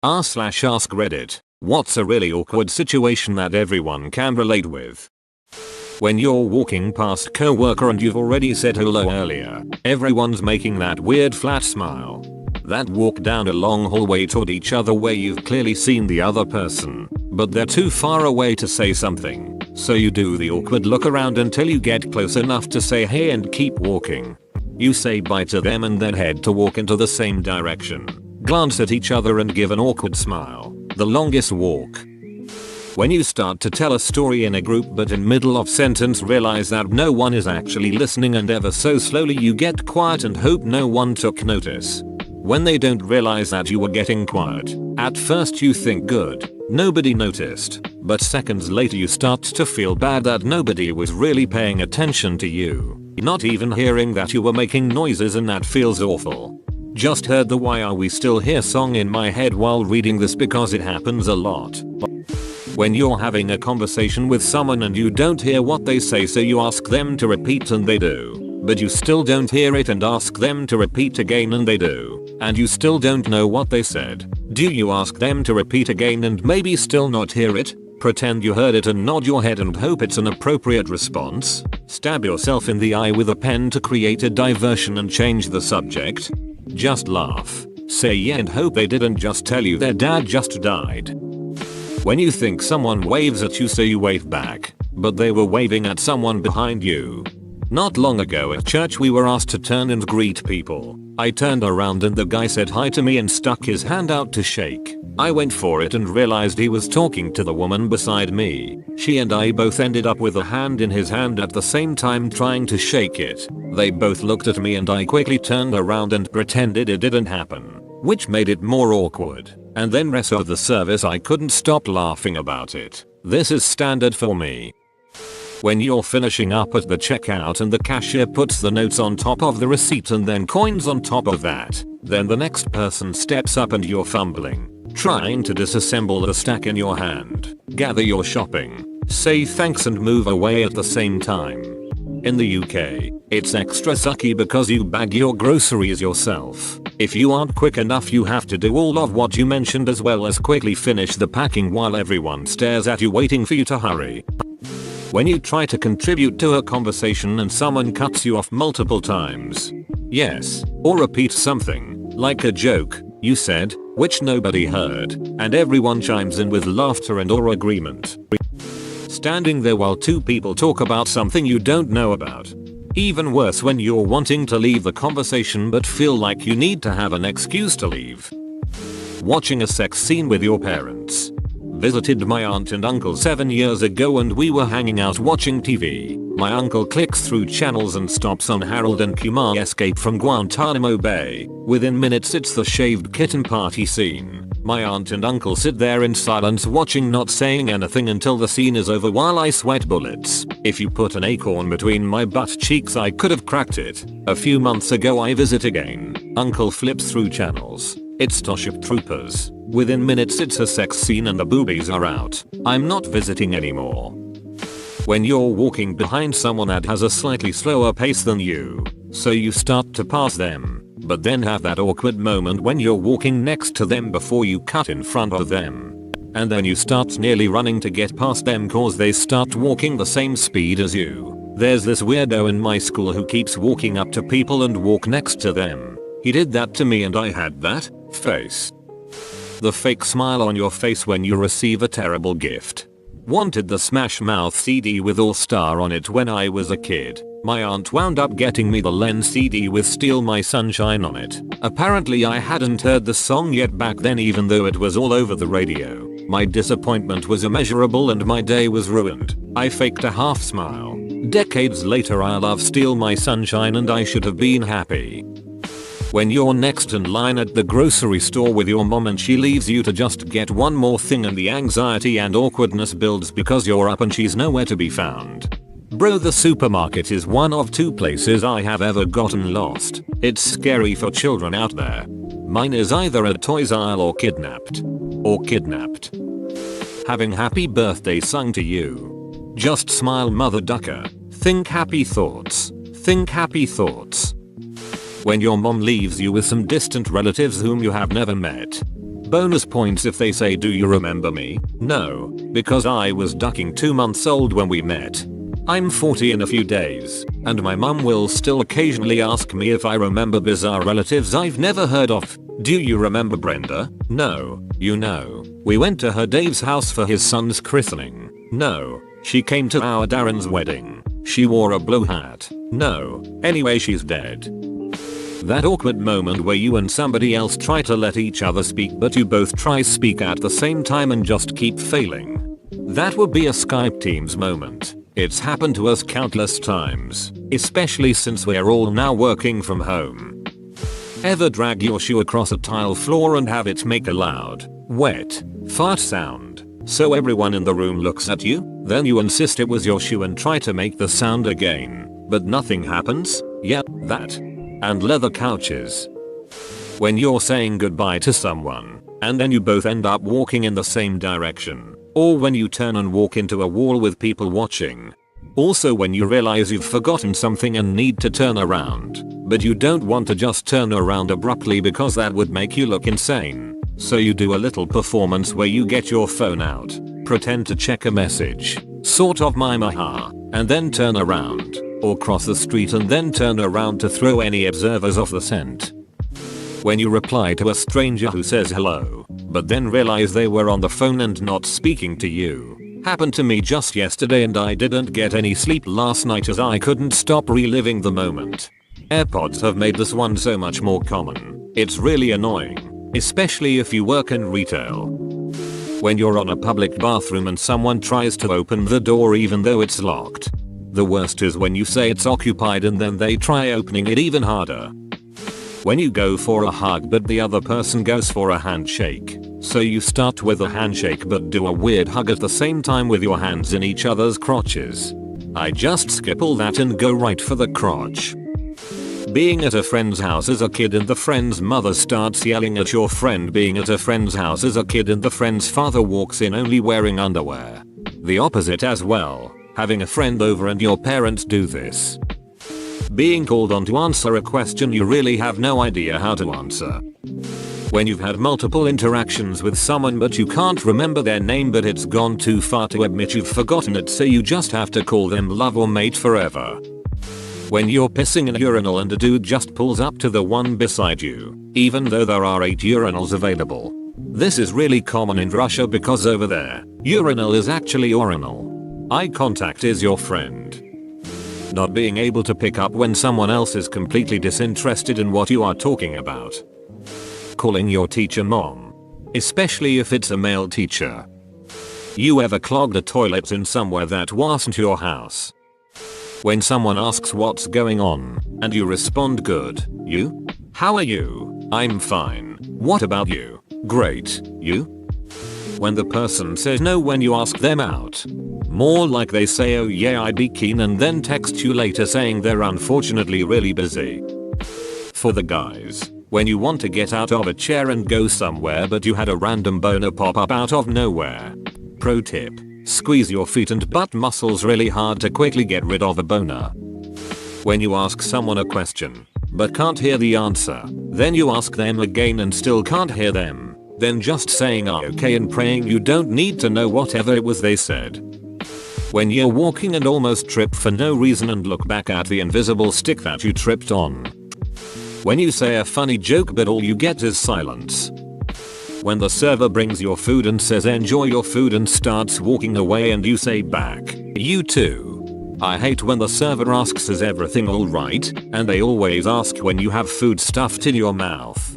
r/AskReddit. What's a really awkward situation that everyone can relate with? When you're walking past a coworker and you've already said hello earlier, everyone's making that weird flat smile. That walk down a long hallway toward each other where you've clearly seen the other person, but they're too far away to say something, so you do the awkward look around until you get close enough to say hey and keep walking. You say bye to them and then head to walk into the same direction. Glance at each other and give an awkward smile. The longest walk. When you start to tell a story in a group but in middle of sentence realize that no one is actually listening and ever so slowly you get quiet and hope no one took notice. When they don't realize that you were getting quiet, at first you think good, nobody noticed, but seconds later you start to feel bad that nobody was really paying attention to you, not even hearing that you were making noises, and that feels awful. Just heard the Why Are We Still Here song in my head while reading this because it happens a lot. When you're having a conversation with someone and you don't hear what they say, so you ask them to repeat and they do, but you still don't hear it and ask them to repeat again and they do, and you still don't know what they said. Do you ask them to repeat again and maybe still not hear it? Pretend you heard it and nod your head and hope it's an appropriate response? Stab yourself in the eye with a pen to create a diversion and change the subject? Just laugh, say yeah and hope they didn't just tell you their dad just died. When you think someone waves at you, so you wave back, but they were waving at someone behind you. Not long ago at church we were asked to turn and greet people. I turned around and the guy said hi to me and stuck his hand out to shake. I went for it and realized he was talking to the woman beside me. She and I both ended up with a hand in his hand at the same time trying to shake it. They both looked at me and I quickly turned around and pretended it didn't happen, which made it more awkward. And then rest of the service I couldn't stop laughing about it. This is standard for me. When you're finishing up at the checkout and the cashier puts the notes on top of the receipt and then coins on top of that, then the next person steps up and you're fumbling, trying to disassemble the stack in your hand, gather your shopping, say thanks and move away at the same time. In the UK, it's extra sucky because you bag your groceries yourself. If you aren't quick enough you have to do all of what you mentioned as well as quickly finish the packing while everyone stares at you waiting for you to hurry. When you try to contribute to a conversation and someone cuts you off multiple times. Yes, or repeats something, like a joke you said, which nobody heard, and everyone chimes in with laughter and or agreement. Standing there while two people talk about something you don't know about. Even worse when you're wanting to leave the conversation but feel like you need to have an excuse to leave. Watching a sex scene with your parents. Visited my aunt and uncle 7 years ago and we were hanging out watching TV. My uncle clicks through channels and stops on Harold and Kumar Escape from Guantanamo Bay. Within minutes it's the shaved kitten party scene. My aunt and uncle sit there in silence watching, not saying anything until the scene is over while I sweat bullets. If you put an acorn between my butt cheeks I could have cracked it. A few months ago I visit again. Uncle flips through channels. It's Starship Troopers. Within minutes it's a sex scene and the boobies are out. I'm not visiting anymore. When you're walking behind someone that has a slightly slower pace than you, so you start to pass them, but then have that awkward moment when you're walking next to them before you cut in front of them. And then you start nearly running to get past them cause they start walking the same speed as you. There's this weirdo in my school who keeps walking up to people and walk next to them. He did that to me and I had that face. The fake smile on your face when you receive a terrible gift. Wanted the Smash Mouth CD with All Star on it when I was a kid. My aunt wound up getting me the Len CD with Steal My Sunshine on it. Apparently I hadn't heard the song yet back then even though it was all over the radio. My disappointment was immeasurable and my day was ruined. I faked a half smile. Decades later I love Steal My Sunshine and I should have been happy. When you're next in line at the grocery store with your mom and she leaves you to just get one more thing and the anxiety and awkwardness builds because you're up and she's nowhere to be found. Bro, the supermarket is one of two places I have ever gotten lost. It's scary for children out there. Mine is either a toys aisle or kidnapped. Having happy birthday sung to you. Just smile, mother ducker. Think happy thoughts. When your mom leaves you with some distant relatives whom you have never met. Bonus points if they say, do you remember me? No, because I was ducking 2 months old when we met. I'm 40 in a few days, and my mum will still occasionally ask me if I remember bizarre relatives I've never heard of. Do you remember Brenda? No. You know, we went to her Dave's house for his son's christening. No. She came to our Darren's wedding. She wore a blue hat. No. Anyway, she's dead. That awkward moment where you and somebody else try to let each other speak but you both try speak at the same time and just keep failing. That would be a Skype Teams moment. It's happened to us countless times, especially since we're all now working from home. Ever drag your shoe across a tile floor and have it make a loud, wet, fart sound, so everyone in the room looks at you? Then you insist it was your shoe and try to make the sound again, but nothing happens? Yeah, that. And leather couches. When you're saying goodbye to someone, and then you both end up walking in the same direction. Or when you turn and walk into a wall with people watching. Also when you realize you've forgotten something and need to turn around, but you don't want to just turn around abruptly because that would make you look insane. So you do a little performance where you get your phone out, pretend to check a message, sort of mime aha, and then turn around. Or cross the street and then turn around to throw any observers off the scent. When you reply to a stranger who says hello, but then realize they were on the phone and not speaking to you. Happened to me just yesterday and I didn't get any sleep last night as I couldn't stop reliving the moment. AirPods have made this one so much more common. It's really annoying, especially if you work in retail. When you're on a public bathroom and someone tries to open the door even though it's locked. The worst is when you say it's occupied and then they try opening it even harder. When you go for a hug but the other person goes for a handshake. So you start with a handshake but do a weird hug at the same time with your hands in each other's crotches. I just skip all that and go right for the crotch. Being at a friend's house as a kid and the friend's mother starts yelling at your friend. Being at a friend's house as a kid and the friend's father walks in only wearing underwear. The opposite as well. Having a friend over and your parents do this. Being called on to answer a question you really have no idea how to answer. When you've had multiple interactions with someone but you can't remember their name but it's gone too far to admit you've forgotten it so you just have to call them love or mate forever. When you're pissing in a urinal and a dude just pulls up to the one beside you, even though there are 8 urinals available. This is really common in Russia because over there, urinal is actually orinal. Eye contact is your friend. Not being able to pick up when someone else is completely disinterested in what you are talking about. Calling your teacher mom. Especially if it's a male teacher. You ever clogged a toilet in somewhere that wasn't your house? When someone asks what's going on, and you respond good, you? How are you? I'm fine. What about you? Great. You? When the person says no when you ask them out. More like they say oh yeah I'd be keen and then text you later saying they're unfortunately really busy. For the guys, when you want to get out of a chair and go somewhere but you had a random boner pop up out of nowhere. Pro tip, squeeze your feet and butt muscles really hard to quickly get rid of a boner. When you ask someone a question, but can't hear the answer, then you ask them again and still can't hear them, then just saying okay and praying you don't need to know whatever it was they said. When you're walking and almost trip for no reason and look back at the invisible stick that you tripped on. When you say a funny joke but all you get is silence. When the server brings your food and says enjoy your food and starts walking away and you say back, you too. I hate when the server asks is everything alright, and they always ask when you have food stuffed in your mouth.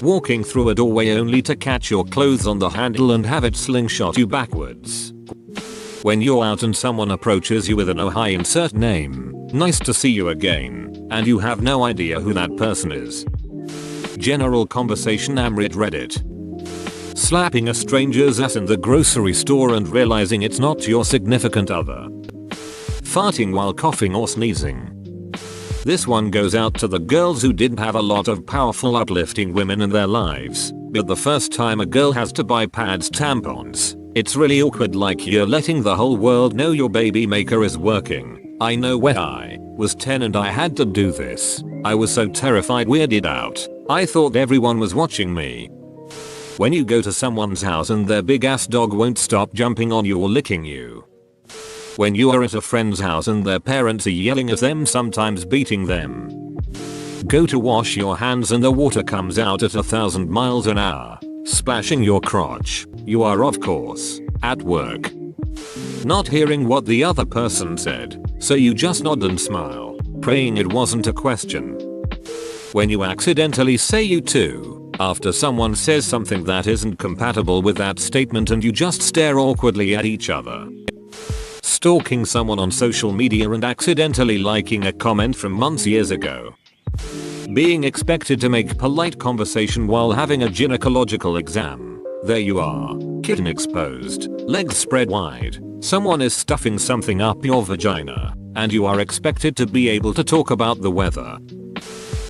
Walking through a doorway only to catch your clothes on the handle and have it slingshot you backwards. When you're out and someone approaches you with an oh hi insert name, nice to see you again, and you have no idea who that person is. General conversation AskReddit. Slapping a stranger's ass in the grocery store and realizing it's not your significant other. Farting while coughing or sneezing. This one goes out to the girls who didn't have a lot of powerful uplifting women in their lives, but the first time a girl has to buy pads tampons, it's really awkward like you're letting the whole world know your baby maker is working. I know when I was 10 and I had to do this. I was so terrified weirded out. I thought everyone was watching me. When you go to someone's house and their big ass dog won't stop jumping on you or licking you. When you are at a friend's house and their parents are yelling at them, sometimes beating them. Go to wash your hands and the water comes out at 1,000 miles an hour, splashing your crotch. You are of course at work. Not hearing what the other person said, so you just nod and smile, praying it wasn't a question. When you accidentally say you too, after someone says something that isn't compatible with that statement and you just stare awkwardly at each other. Stalking someone on social media and accidentally liking a comment from months years ago. Being expected to make polite conversation while having a gynecological exam. There you are, kitten exposed, legs spread wide. Someone is stuffing something up your vagina, and you are expected to be able to talk about the weather.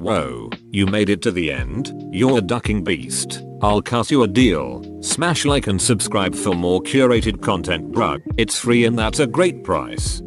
Whoa, you made it to the end? You're a ducking beast. I'll cut you a deal. Smash like and subscribe for more curated content, bruh. It's free and that's a great price.